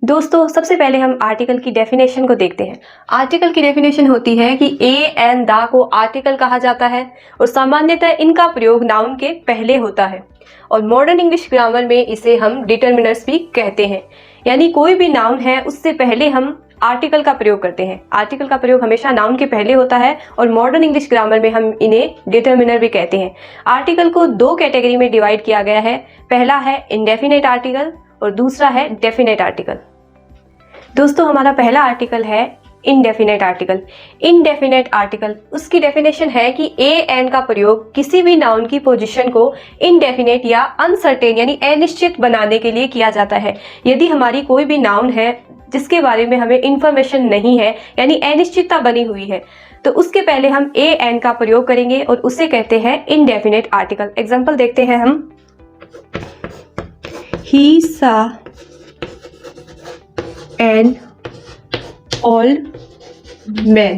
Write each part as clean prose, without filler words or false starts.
दोस्तों सबसे पहले हम आर्टिकल की डेफिनेशन को देखते हैं। आर्टिकल की डेफिनेशन होती है कि ए एंड द को आर्टिकल कहा जाता है और सामान्यतः इनका प्रयोग नाउन के पहले होता है और मॉडर्न इंग्लिश ग्रामर में इसे हम डिटर्मिनर्स भी कहते हैं। यानी कोई भी नाउन है उससे पहले हम आर्टिकल का प्रयोग करते हैं। आर्टिकल का प्रयोग हमेशा नाउन के पहले होता है और मॉडर्न इंग्लिश ग्रामर में हम इन्हें डिटर्मिनर भी कहते हैं। आर्टिकल को दो कैटेगरी में डिवाइड किया गया है। पहला है इंडेफिनेट आर्टिकल और दूसरा है डेफिनेट आर्टिकल। दोस्तों हमारा पहला आर्टिकल है इनडेफिनेट आर्टिकल। इनडेफिनेट आर्टिकल उसकी डेफिनेशन है कि ए एन का प्रयोग किसी भी नाउन की पोजीशन को इनडेफिनेट या अनसर्टेन यानी अनिश्चित बनाने के लिए किया जाता है। यदि हमारी कोई भी नाउन है जिसके बारे में हमें इंफॉर्मेशन नहीं है यानी अनिश्चितता बनी हुई है तो उसके पहले हम ए एन का प्रयोग करेंगे और उसे कहते हैं इनडेफिनेट आर्टिकल। एग्जाम्पल देखते हैं हम। ही सा an old man।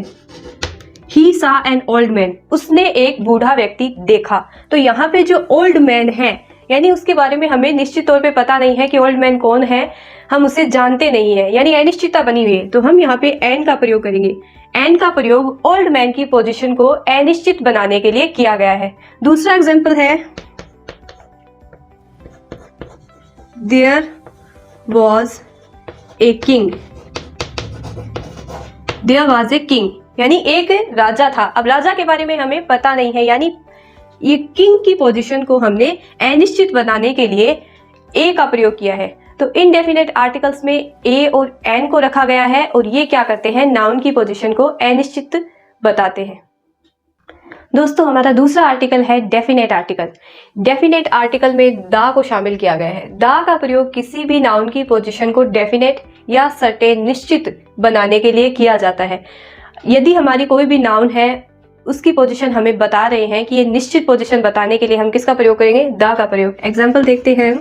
He saw an old man। उसने एक बूढ़ा व्यक्ति देखा। तो यहाँ पे जो ओल्ड मैन है यानी उसके बारे में हमें निश्चित तौर पे पता नहीं है कि ओल्ड मैन कौन है, हम उसे जानते नहीं है यानी अनिश्चितता बनी हुई है। तो हम यहाँ पे एन का प्रयोग करेंगे। एन का प्रयोग ओल्ड मैन की पोजीशन को अनिश्चित बनाने के लिए किया गया है। दूसरा एग्जाम्पल है There was a king. There was a king यानी एक राजा था। अब राजा के बारे में हमें पता नहीं है यानी ये किंग की पोजीशन को हमने अनिश्चित बनाने के लिए ए का प्रयोग किया है। तो इनडेफिनेट आर्टिकल्स में ए और एन को रखा गया है और ये क्या करते हैं, नाउन की पोजीशन को अनिश्चित बताते हैं। दोस्तों हमारा दूसरा आर्टिकल है डेफिनेट आर्टिकल। डेफिनेट आर्टिकल में द को शामिल किया गया है। द का प्रयोग किसी भी नाउन की पोजीशन को डेफिनेट या सर्टेन निश्चित बनाने के लिए किया जाता है। यदि हमारी कोई भी नाउन है उसकी पोजीशन हमें बता रहे हैं कि ये निश्चित पोजीशन बताने के लिए हम किसका प्रयोग करेंगे, द का प्रयोग। एग्जाम्पल देखते हैं।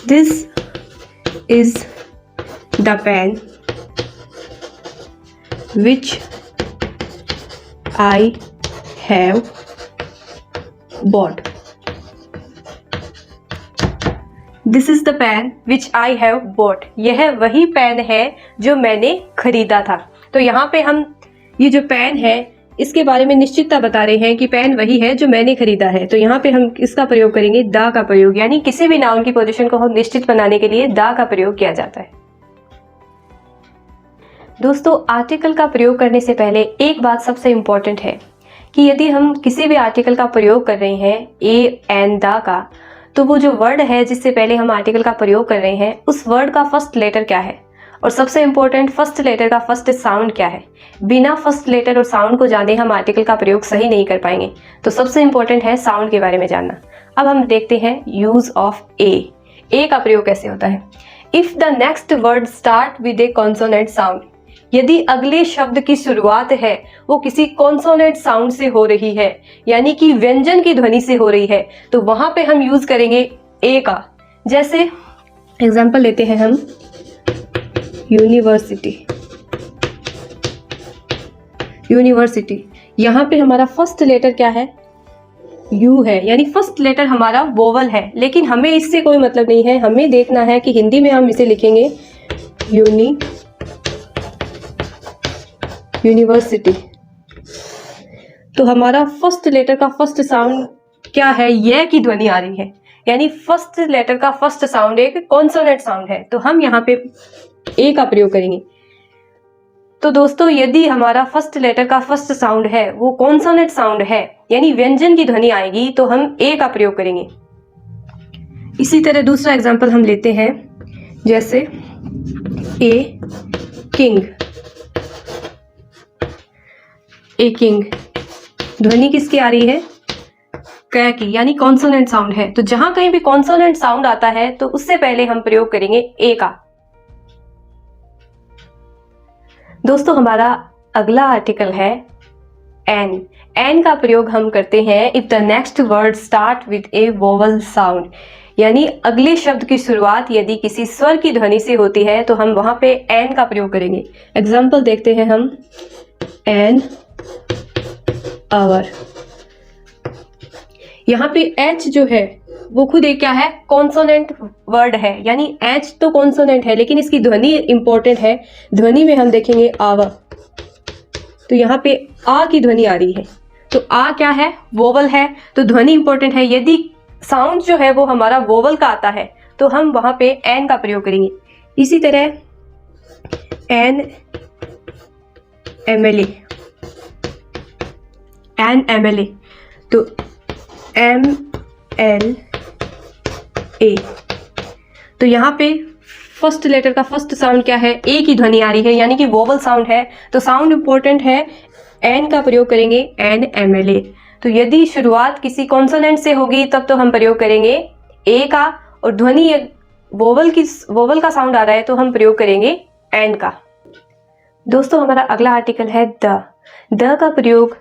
This is the pen which I have bought। This is the pen which I have bought। यह वही पेन है जो मैंने खरीदा था। तो यहाँ पे हम ये जो पेन है इसके बारे में निश्चितता बता रहे हैं कि पेन वही है जो मैंने खरीदा है। तो यहाँ पे हम इसका प्रयोग करेंगे द का प्रयोग, यानी किसी भी नाउन की पोजीशन को हम निश्चित बनाने के लिए द का प्रयोग किया जाता है। दोस्तों आर्टिकल का प्रयोग करने से पहले एक बात सबसे इम्पॉर्टेंट है कि यदि हम किसी भी आर्टिकल का प्रयोग कर रहे हैं ए एंड द का, तो वो जो वर्ड है जिससे पहले हम आर्टिकल का प्रयोग कर रहे हैं उस वर्ड का फर्स्ट लेटर क्या है और सबसे इम्पोर्टेंट फर्स्ट लेटर का फर्स्ट साउंड क्या है। बिना फर्स्ट लेटर और साउंड को जाने हम आर्टिकल का प्रयोग सही नहीं कर पाएंगे। तो सबसे इम्पोर्टेंट है साउंड के बारे में जानना। अब हम देखते हैं यूज ऑफ ए का प्रयोग कैसे होता है। If the next word start with A consonant sound, यदि अगले शब्द की शुरुआत है वो किसी कॉन्सोनेंट साउंड से हो रही है यानी कि व्यंजन की ध्वनि से हो रही है, तो वहां पे हम यूज करेंगे ए का। जैसे एग्जांपल लेते हैं हम यूनिवर्सिटी। यूनिवर्सिटी यहाँ पे हमारा फर्स्ट लेटर क्या है, यू है, यानी फर्स्ट लेटर हमारा वोवल है। लेकिन हमें इससे कोई मतलब नहीं है, हमें देखना है कि हिंदी में हम इसे लिखेंगे यूनिवर्सिटी। तो हमारा फर्स्ट लेटर का फर्स्ट साउंड क्या है, यह की ध्वनि आ रही है, यानी फर्स्ट लेटर का फर्स्ट साउंड एक कॉन्सोनेंट साउंड है। तो हम यहाँ पे ए का प्रयोग करेंगे। तो दोस्तों यदि हमारा फर्स्ट लेटर का फर्स्ट साउंड है वो कॉन्सोनेंट साउंड है यानी व्यंजन की ध्वनि आएगी, तो हम ए का प्रयोग करेंगे। इसी तरह दूसरा एग्जांपल हम लेते हैं, जैसे ए किंग। ए किंग ध्वनि किसकी आ रही है, क की, यानी कॉन्सोनेंट साउंड है। तो जहां कहीं भी कॉन्सोनेंट साउंड आता है तो उससे पहले हम प्रयोग करेंगे ए का। दोस्तों हमारा अगला आर्टिकल है एन। एन का प्रयोग हम करते हैं if the next word start with A vowel sound, यानी अगले शब्द की शुरुआत यदि किसी स्वर की ध्वनि से होती है तो हम वहां पे एन का प्रयोग करेंगे। एग्जाम्पल देखते हैं हम, एन आवर। यहाँ पे एच जो है वो खुद एक क्या है, कॉन्सोनेंट वर्ड है, यानी एच तो कॉन्सोनेंट है लेकिन इसकी ध्वनि इंपॉर्टेंट है। ध्वनि में हम देखेंगे आवा, तो यहाँ पे आ की ध्वनि आ रही है, तो आ क्या है, वोवल है, तो ध्वनि इंपॉर्टेंट है। यदि साउंड जो है वो हमारा वोवल का आता है तो हम वहां पे एन का प्रयोग करेंगे। इसी तरह एन एम एल ए, तो एम एल ए, तो यहाँ पे फर्स्ट लेटर का फर्स्ट साउंड क्या है, ए की ध्वनि आ रही है, यानी कि वोवल साउंड है, तो साउंड इंपॉर्टेंट है, एन का प्रयोग करेंगे, एन एम एल ए। तो यदि शुरुआत किसी कॉन्सोनेंट से होगी तब तो हम प्रयोग करेंगे ए का, और ध्वनि वोवल का साउंड आ रहा है तो हम प्रयोग करेंगे एन का। दोस्तों हमारा अगला आर्टिकल है द का प्रयोग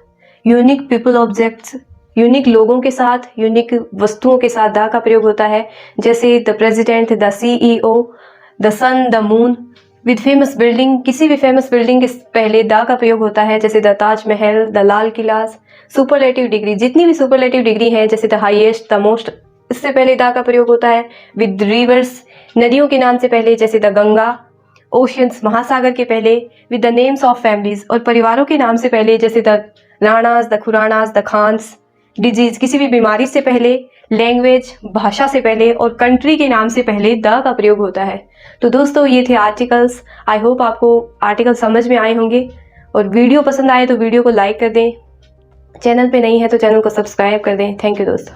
यूनिक पीपल ऑब्जेक्ट्स, यूनिक लोगों के साथ, यूनिक वस्तुओं के साथ द का प्रयोग होता है, जैसे the president, the CEO, the sun, the moon. With famous building, किसी भी फेमस बिल्डिंग के पहले द का प्रयोग होता है, जैसे the Taj Mahal, the Lal Qila. Superlative degree, जितनी भी सुपरलेटिव डिग्री है, जैसे द हाईएस्ट, द मोस्ट, इससे पहले द का प्रयोग होता है। विद रिवर्स, नदियों के नाम से पहले, जैसे द गंगा। ओशियंस, महासागर के पहले। With the names of families, और परिवारों के नाम से पहले, जैसे the Ranas, the Khuranas, the Khans. Diseases, किसी भी बीमारी से पहले। लैंग्वेज, भाषा से पहले, और कंट्री के नाम से पहले द का प्रयोग होता है। तो दोस्तों ये थे आर्टिकल्स। आई होप आपको आर्टिकल समझ में आए होंगे, और वीडियो पसंद आए तो वीडियो को लाइक कर दें, चैनल पे नहीं है तो चैनल को सब्सक्राइब कर दें। थैंक यू दोस्तों।